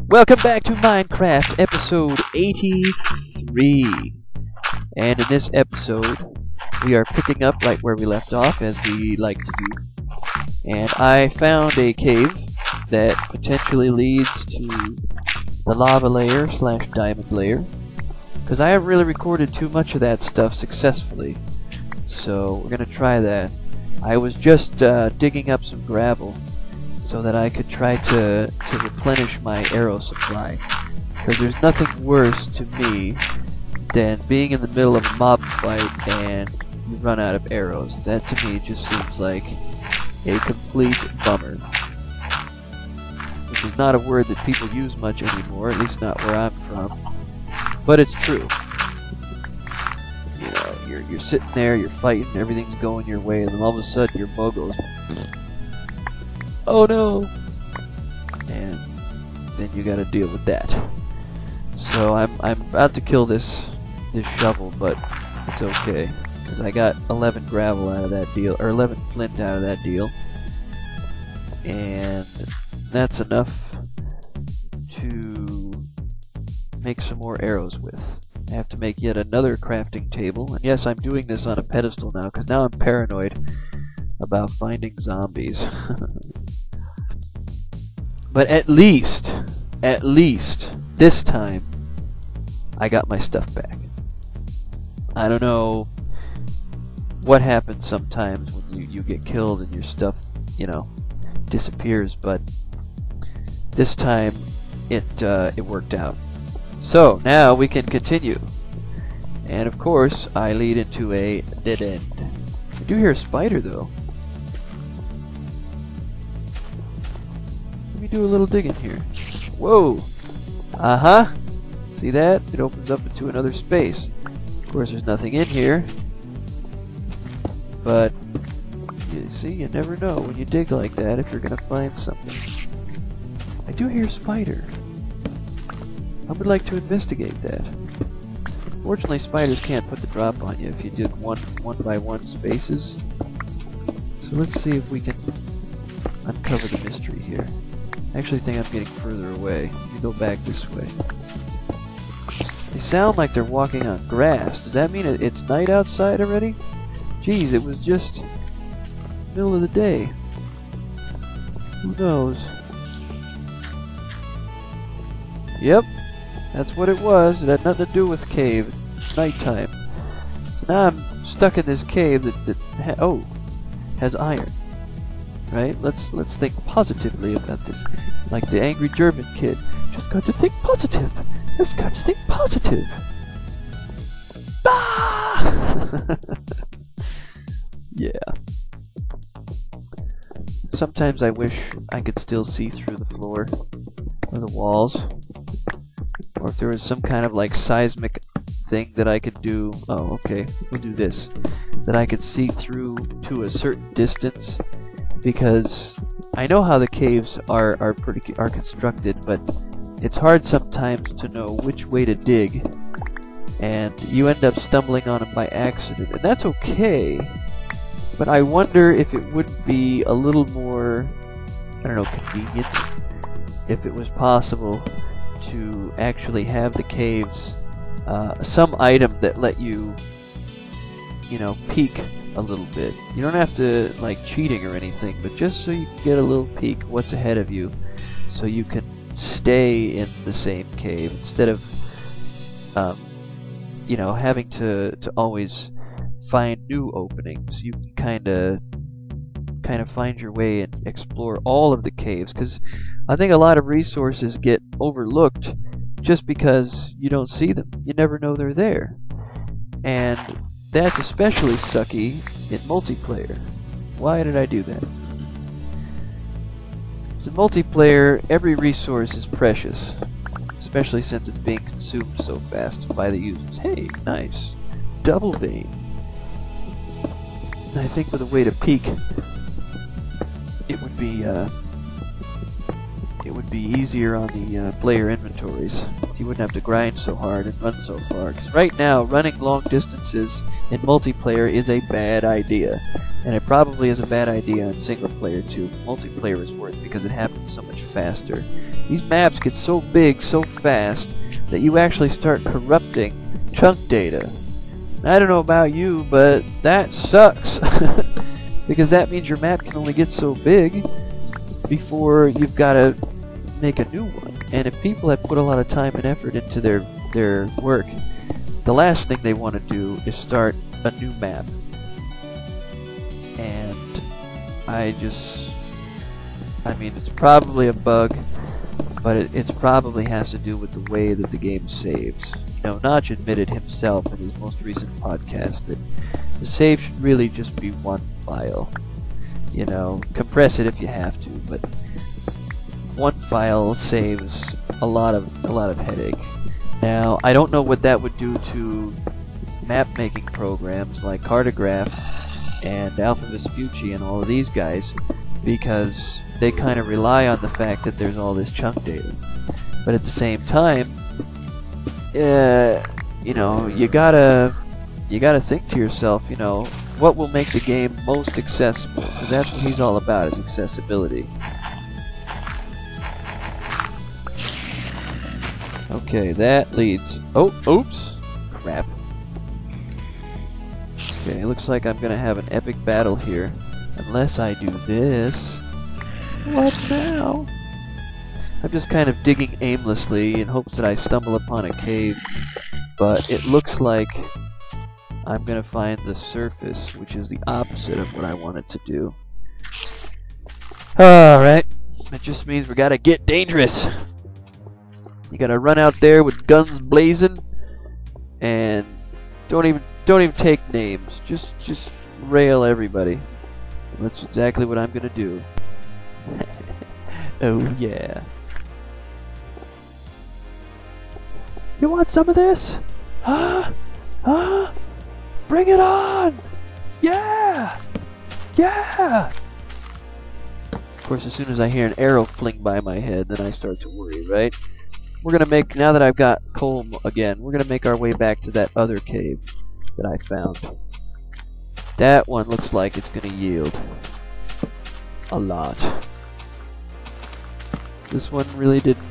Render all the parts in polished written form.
Welcome back to Minecraft episode 83. And in this episode, we are picking up right where we left off, as we like to do. And I found a cave that potentially leads to the lava layer slash diamond layer, because I haven't really recorded too much of that stuff successfully. So we're going to try that. I was just digging up some gravel so that I could try to replenish my arrow supply, because there's nothing worse to me than being in the middle of a mob fight and you run out of arrows. That to me just seems like a complete bummer, which is not a word that people use much anymore, at least not where I'm from, but it's true. You know, you're sitting there, you're fighting, everything's going your way, and then all of a sudden your bow goes, oh no! And then you gotta deal with that. So I'm about to kill this shovel, but it's okay, because I got 11 gravel out of that deal, or 11 flint out of that deal, and that's enough to make some more arrows with. I have to make yet another crafting table, and yes, I'm doing this on a pedestal now, because now I'm paranoid about finding zombies. But at least, this time, I got my stuff back. I don't know what happens sometimes when you get killed and your stuff, you know, disappears, but this time it worked out. So now we can continue. And of course, I lead into a dead end. I do hear a spider though. Let me do a little digging here. Whoa! Uh-huh! See that? It opens up into another space. Of course, there's nothing in here. But, you see, you never know when you dig like that if you're gonna find something. I do hear a spider. I would like to investigate that. Fortunately, spiders can't put the drop on you if you did one by one spaces. So let's see if we can uncover the mystery here. I actually think I'm getting further away. Let me go back this way. They sound like they're walking on grass. Does that mean it's night outside already? Geez, it was just middle of the day. Who knows? Yep, that's what it was. It had nothing to do with cave. It's nighttime. So now I'm stuck in this cave that has iron. Right? Let's think positively about this. Like the angry German kid. Just got to think positive. Just got to think positive. Ah! Yeah. Sometimes I wish I could still see through the floor or the walls. Or if there was some kind of like seismic thing that I could do. Oh, okay. We'll do this. That I could see through to a certain distance. Because I know how the caves are constructed, but it's hard sometimes to know which way to dig, and you end up stumbling on them by accident, and that's okay. But I wonder if it wouldn't be a little more, I don't know, convenient if it was possible to actually have the caves some item that let you, you know, peek a little bit. You don't have to like cheating or anything, but just so you can get a little peek what's ahead of you, so you can stay in the same cave instead of you know, having to always find new openings. You can kind of find your way and explore all of the caves, because I think a lot of resources get overlooked just because you don't see them. You never know they're there, and that's especially sucky in multiplayer. Why did I do that? So in multiplayer, every resource is precious, especially since it's being consumed so fast by the users. Hey, nice. Double vein. And I think with a way to peek, it would be it would be easier on the player inventories. You wouldn't have to grind so hard and run so far. Because right now, running long distances in multiplayer is a bad idea. And it probably is a bad idea in single player too. Multiplayer is worse because it happens so much faster. These maps get so big so fast that you actually start corrupting chunk data. I don't know about you, but that sucks. Because that means your map can only get so big before you've got to make a new one. And if people have put a lot of time and effort into their work, the last thing they want to do is start a new map. And I mean, it's probably a bug, but it probably has to do with the way that the game saves. You know, Notch admitted himself in his most recent podcast that the save should really just be one file. You know, compress it if you have to, but one file saves a lot of headache. Now, I don't know what that would do to map making programs like Cartograph and Alpha Vespucci and all of these guys, because they kind of rely on the fact that there's all this chunk data. But at the same time, you know, you gotta think to yourself, you know, what will make the game most accessible? Because that's what he's all about, is accessibility. Okay, that leads... Oh, oops! Crap. Okay, it looks like I'm gonna have an epic battle here. Unless I do this. What now? I'm just kind of digging aimlessly in hopes that I stumble upon a cave. But it looks like I'm gonna find the surface, which is the opposite of what I wanted to do. Alright. It just means we gotta get dangerous. You gotta run out there with guns blazing and don't even take names. Just rail everybody. And that's exactly what I'm gonna do. Oh yeah. You want some of this? Huh? Huh? Bring it on! Yeah! Yeah! Of course, as soon as I hear an arrow fling by my head, then I start to worry, right? We're gonna make, now that I've got coal again, we're gonna make our way back to that other cave that I found. That one looks like it's gonna yield a lot. This one really didn't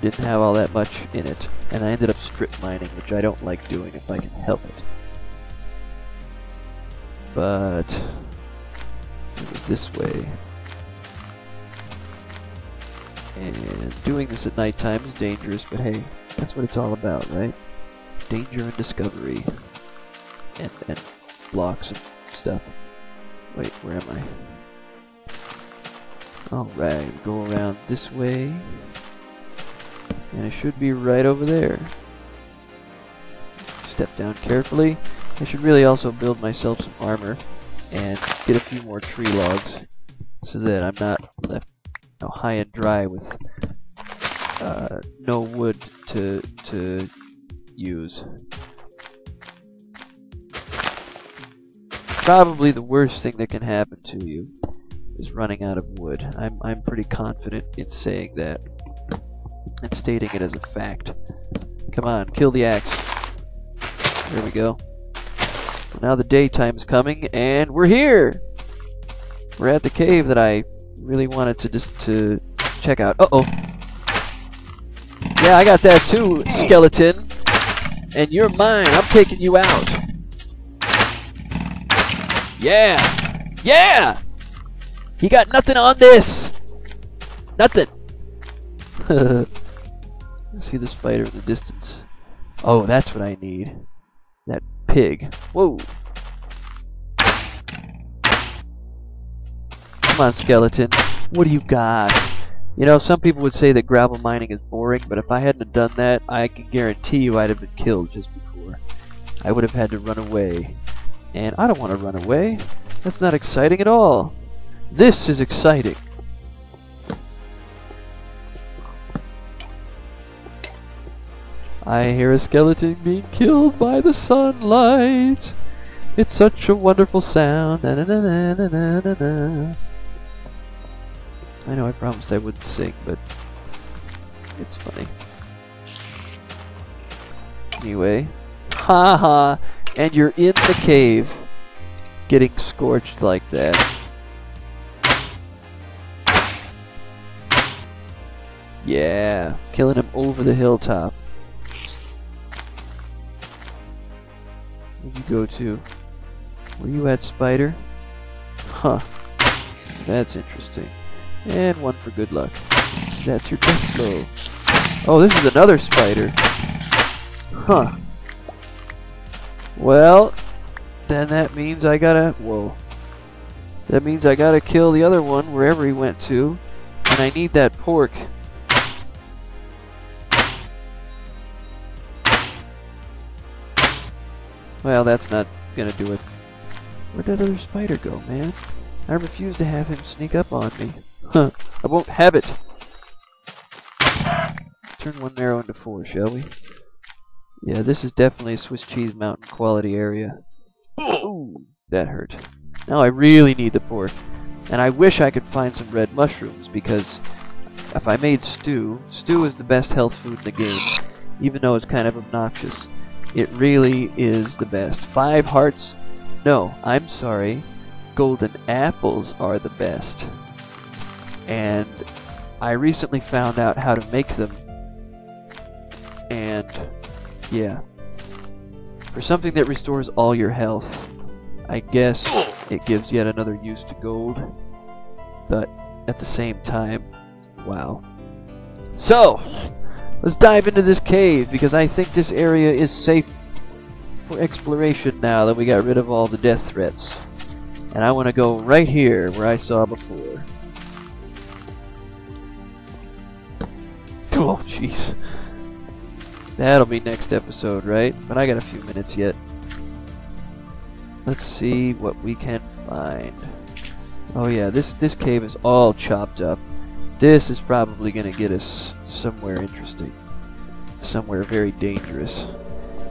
have all that much in it, and I ended up strip mining, which I don't like doing if I can help it. But it was this way. And doing this at nighttime is dangerous, but hey, that's what it's all about, right? Danger and discovery. And blocks and stuff. Wait, where am I? Alright, go around this way. And it should be right over there. Step down carefully. I should really also build myself some armor and get a few more tree logs so that I'm not left high and dry with no wood to use. Probably the worst thing that can happen to you is running out of wood. I'm pretty confident in saying that and stating it as a fact. Come on, kill the axe. There we go. Now the daytime's coming, and we're here! We're at the cave that I really wanted to check out. Uh-oh. Yeah, I got that too, skeleton. And you're mine. I'm taking you out. Yeah! Yeah! He got nothing on this! Nothing! See the spider in the distance. Oh, that's what I need. That pig. Whoa! Come on, skeleton. What do you got? You know, some people would say that gravel mining is boring, but if I hadn't have done that, I can guarantee you I'd have been killed just before. I would have had to run away. And I don't want to run away. That's not exciting at all. This is exciting. I hear a skeleton being killed by the sunlight. It's such a wonderful sound. Na, na, na, na, na, na, na. I know I promised I wouldn't sing, but it's funny. Anyway. Haha! And you're in the cave, getting scorched like that. Yeah, killing him over the hilltop. Where'd you go to? Were you at Spider? Huh. That's interesting. And one for good luck. That's your death blow. Oh, this is another spider. Huh. Well, then that means I gotta... Whoa. That means I gotta kill the other one wherever he went to. And I need that pork. Well, that's not gonna do it. Where'd that other spider go, man? I refuse to have him sneak up on me. Huh. I won't have it! Turn one arrow into 4, shall we? Yeah, this is definitely a Swiss cheese mountain quality area. Ooh, that hurt. Now I really need the pork. And I wish I could find some red mushrooms, because if I made stew is the best health food in the game, even though it's kind of obnoxious. It really is the best. 5 hearts? No, I'm sorry. Golden apples are the best. And I recently found out how to make them. And yeah. For something that restores all your health, I guess it gives yet another use to gold. But at the same time, wow. So, let's dive into this cave, because I think this area is safe for exploration now that we got rid of all the death threats. And I want to go right here where I saw before. Oh, jeez. That'll be next episode, right? But I got a few minutes yet. Let's see what we can find. Oh yeah, this cave is all chopped up. This is probably going to get us somewhere interesting. Somewhere very dangerous.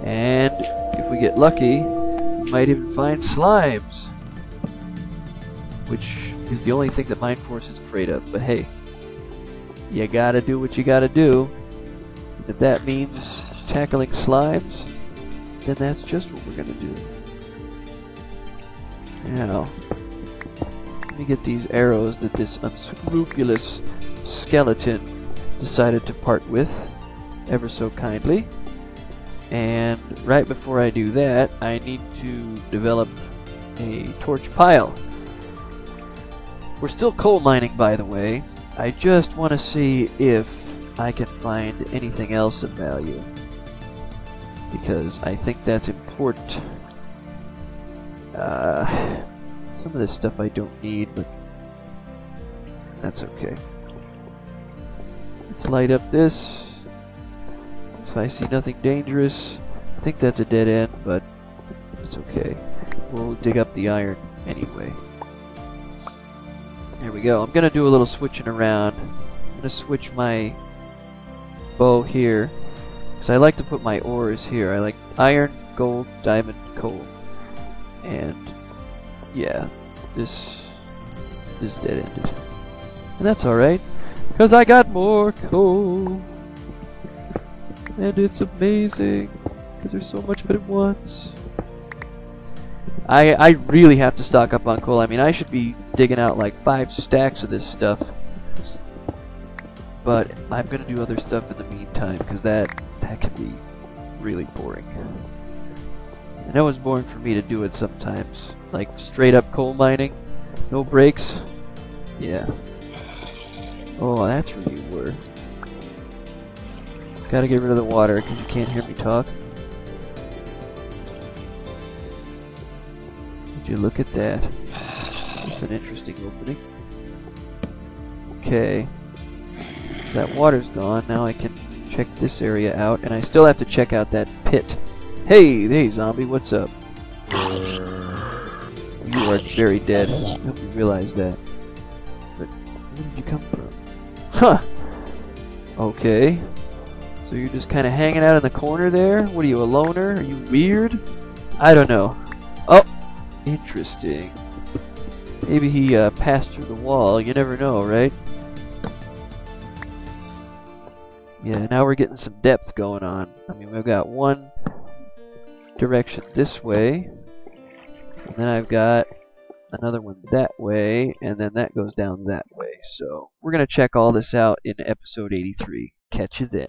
And if we get lucky, we might even find slimes. Which is the only thing that Mind Force is afraid of. But hey, you gotta do what you gotta do. And if that means tackling slimes, then that's just what we're gonna do. Now, let me get these arrows that this unscrupulous skeleton decided to part with ever so kindly. And right before I do that, I need to develop a torch pile. We're still coal mining, by the way. I just want to see if I can find anything else of value, because I think that's important. Some of this stuff I don't need, but that's okay. Let's light up this. So I see nothing dangerous. I think that's a dead end, but it's okay. We'll dig up the iron anyway. There we go. I'm gonna do a little switching around. I'm gonna switch my bow here, because I like to put my ores here. I like iron, gold, diamond, coal. And yeah, this dead ended. And that's alright, because I got more coal. And it's amazing, because there's so much of it at once. I really have to stock up on coal. I mean, I should be digging out like 5 stacks of this stuff. But I'm going to do other stuff in the meantime, because that can be really boring. I know it's boring for me to do it sometimes. Like, straight up coal mining, no breaks. Yeah. Oh, that's where you were. Gotta get rid of the water, because you can't hear me talk. Would you look at that? That's an interesting opening. Okay. That water's gone. Now I can check this area out, and I still have to check out that pit. Hey, zombie, what's up? You are very dead. I hope you realize that. But where did you come from? Huh! Okay. So you're just kind of hanging out in the corner there? What are you, a loner? Are you weird? I don't know. Oh! Interesting. Maybe he passed through the wall. You never know, right? Yeah, now we're getting some depth going on. I mean, we've got one direction this way, and then I've got another one that way, and then that goes down that way. So we're going to check all this out in episode 83. Catch you then.